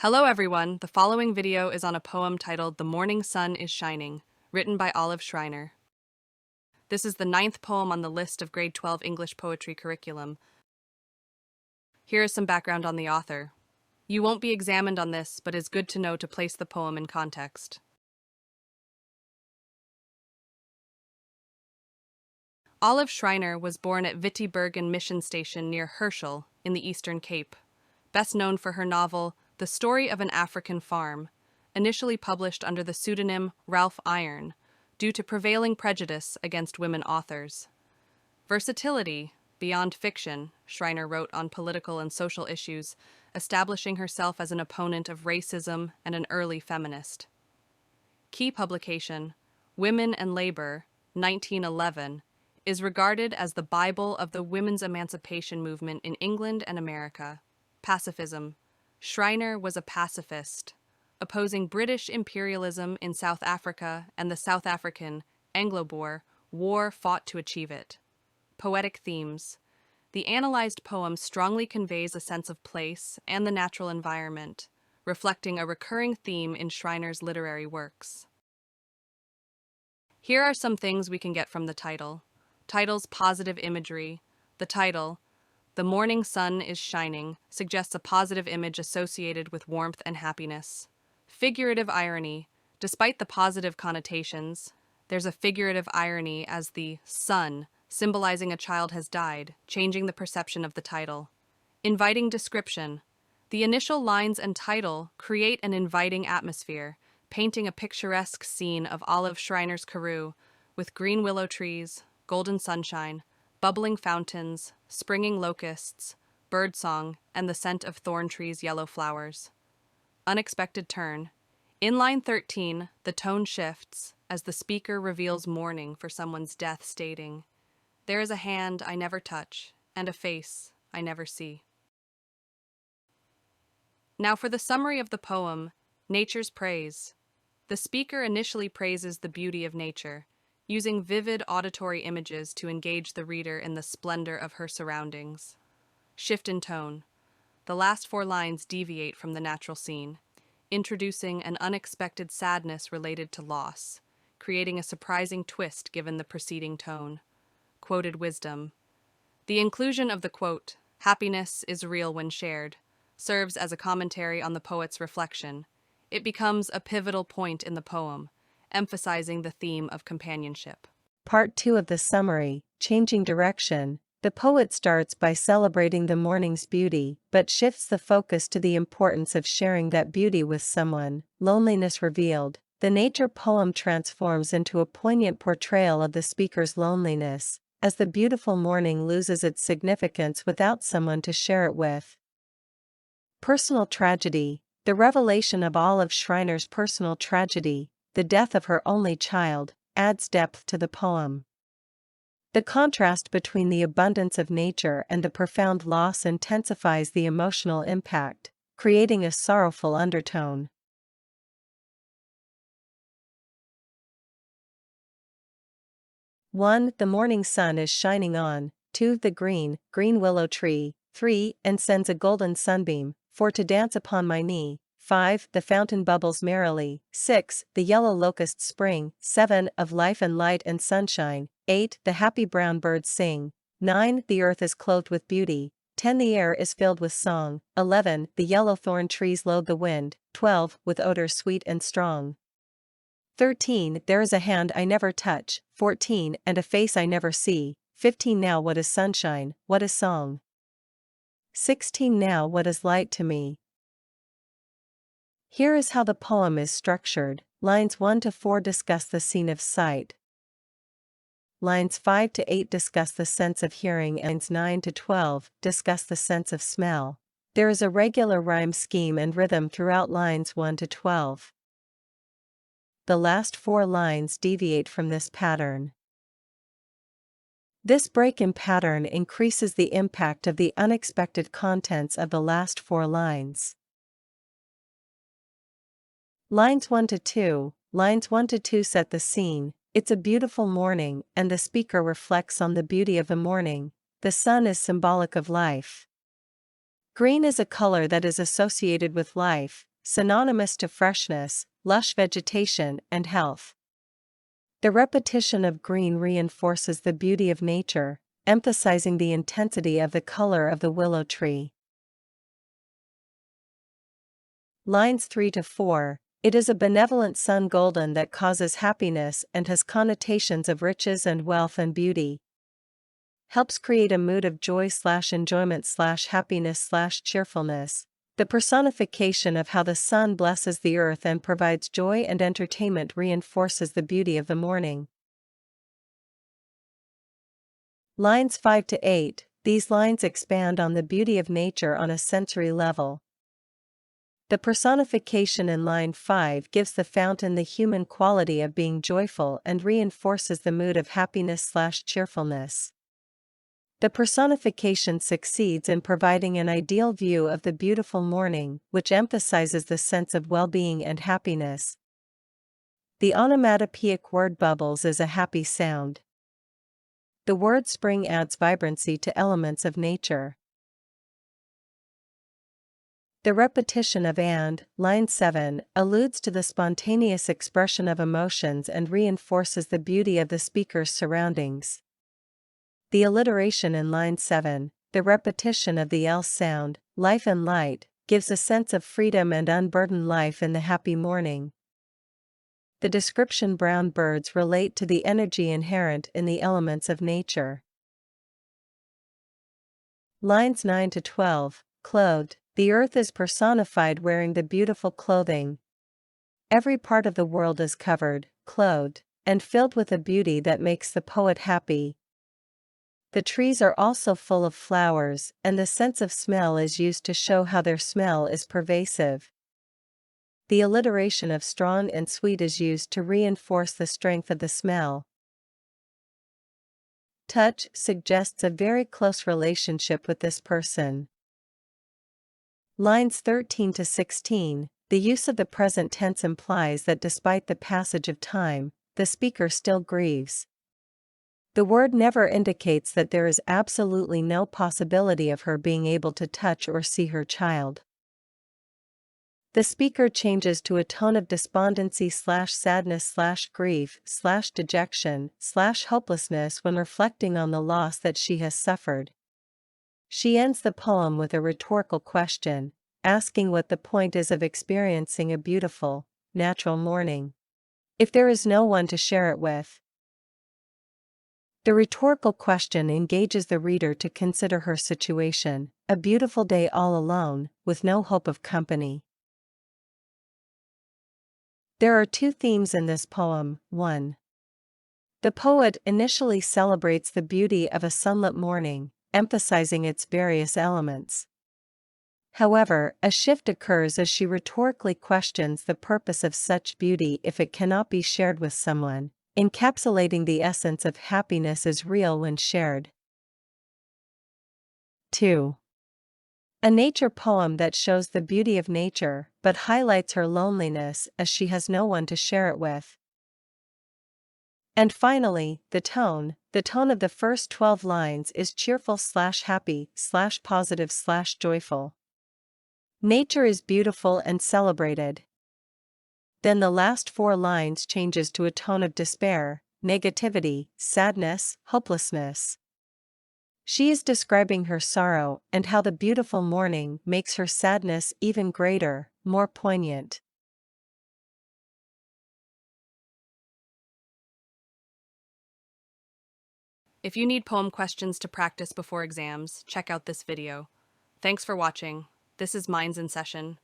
Hello everyone, the following video is on a poem titled The Morning Sun is Shining, written by Schreiner. This is the 9th poem on the list of grade 12 English poetry curriculum. Here is some background on the author. You won't be examined on this, but it's good to know to place the poem in context. Schreiner was born at Wittenbergen Mission Station near Herschel in the Eastern Cape, best known for her novel The Story of an African Farm, initially published under the pseudonym Ralph Iron, due to prevailing prejudice against women authors. Versatility, beyond fiction, Schreiner wrote on political and social issues, establishing herself as an opponent of racism and an early feminist. Key publication, Women and Labor, 1911, is regarded as the Bible of the women's emancipation movement in England and America. Pacifism. Schreiner was a pacifist, opposing British imperialism in South Africa and the South African Anglo-Boer War fought to achieve it. Poetic themes. The analyzed poem strongly conveys a sense of place and the natural environment, reflecting a recurring theme in Schreiner's literary works. Here are some things we can get from the title. Title's positive imagery. The title, The Morning Sun is Shining, suggests a positive image associated with warmth and happiness. Figurative irony. Despite the positive connotations, there's a figurative irony as the sun, symbolizing a child has died, changing the perception of the title. Inviting description. The initial lines and title create an inviting atmosphere, painting a picturesque scene of Schreiner's Karoo, with green willow trees, golden sunshine, bubbling fountains, springing locusts, birdsong, and the scent of thorn trees' yellow flowers. Unexpected turn. In line 13, the tone shifts as the speaker reveals mourning for someone's death, stating, "There is a hand I never touch, and a face I never see." Now for the summary of the poem, Nature's Praise. The speaker initially praises the beauty of nature, using vivid auditory images to engage the reader in the splendor of her surroundings. Shift in tone. The last 4 lines deviate from the natural scene, introducing an unexpected sadness related to loss, creating a surprising twist given the preceding tone. Quoted wisdom. The inclusion of the quote, "Happiness is real when shared," serves as a commentary on the poet's reflection. It becomes a pivotal point in the poem, emphasizing the theme of companionship. Part 2 of the summary, Changing Direction. The poet starts by celebrating the morning's beauty, but shifts the focus to the importance of sharing that beauty with someone. Loneliness revealed. The nature poem transforms into a poignant portrayal of the speaker's loneliness, as the beautiful morning loses its significance without someone to share it with. Personal tragedy. The revelation of Schreiner's personal tragedy, the death of her only child, adds depth to the poem. The contrast between the abundance of nature and the profound loss intensifies the emotional impact, creating a sorrowful undertone. (1) The morning sun is shining on. 2. The green willow tree. 3. And sends a golden sunbeam, for to dance upon my knee. 5. The fountain bubbles merrily. 6. The yellow locusts spring. 7. Of life and light and sunshine. 8. The happy brown birds sing. 9. The earth is clothed with beauty. 10. The air is filled with song. 11. The yellow thorn trees load the wind. 12. With odor sweet and strong. 13. There is a hand I never touch. 14. And a face I never see. 15. Now what is sunshine, what is song? 16. Now what is light to me? Here is how the poem is structured. Lines 1 to 4 discuss the scene of sight. Lines 5 to 8 discuss the sense of hearing, and lines 9 to 12 discuss the sense of smell. There is a regular rhyme scheme and rhythm throughout lines 1 to 12. The last 4 lines deviate from this pattern. This break in pattern increases the impact of the unexpected contents of the last 4 lines. Lines 1 to 2. Lines 1 to 2 set the scene. It's a beautiful morning, and the speaker reflects on the beauty of the morning. The sun is symbolic of life. Green is a color that is associated with life, synonymous to freshness, lush vegetation, and health. The repetition of green reinforces the beauty of nature, emphasizing the intensity of the color of the willow tree. Lines 3 to 4. It is a benevolent sun golden that causes happiness and has connotations of riches and wealth and beauty. Helps create a mood of joy/enjoyment/happiness/cheerfulness. The personification of how the sun blesses the earth and provides joy and entertainment reinforces the beauty of the morning. Lines 5 to 8. These lines expand on the beauty of nature on a sensory level. The personification in line 5 gives the fountain the human quality of being joyful and reinforces the mood of happiness/cheerfulness. The personification succeeds in providing an ideal view of the beautiful morning, which emphasizes the sense of well-being and happiness. The onomatopoeic word bubbles is a happy sound. The word spring adds vibrancy to elements of nature. The repetition of and, line 7, alludes to the spontaneous expression of emotions and reinforces the beauty of the speaker's surroundings. The alliteration in line 7, the repetition of the L sound, life and light, gives a sense of freedom and unburdened life in the happy morning. The description brown birds relate to the energy inherent in the elements of nature. Lines 9 to 12, clothed. The earth is personified wearing the beautiful clothing. Every part of the world is covered, clothed, and filled with a beauty that makes the poet happy. The trees are also full of flowers, and the sense of smell is used to show how their smell is pervasive. The alliteration of strong and sweet is used to reinforce the strength of the smell. Touch suggests a very close relationship with this person. Lines 13 to 16, the use of the present tense implies that despite the passage of time, the speaker still grieves. The word never indicates that there is absolutely no possibility of her being able to touch or see her child. The speaker changes to a tone of despondency/sadness/grief/dejection/hopelessness when reflecting on the loss that she has suffered. She ends the poem with a rhetorical question, asking what the point is of experiencing a beautiful, natural morning, if there is no one to share it with. The rhetorical question engages the reader to consider her situation, a beautiful day all alone, with no hope of company. There are two themes in this poem. 1. The poet initially celebrates the beauty of a sunlit morning, emphasizing its various elements. However, a shift occurs as she rhetorically questions the purpose of such beauty if it cannot be shared with someone, encapsulating the essence of happiness is real when shared. 2. A nature poem that shows the beauty of nature but highlights her loneliness as she has no one to share it with. And finally, the tone of the first 12 lines is cheerful/happy/positive/joyful. Nature is beautiful and celebrated. Then the last 4 lines changes to a tone of despair, negativity, sadness, hopelessness. She is describing her sorrow and how the beautiful morning makes her sadness even greater, more poignant. If you need poem questions to practice before exams, check out this video. Thanks for watching. This is Minds in Session.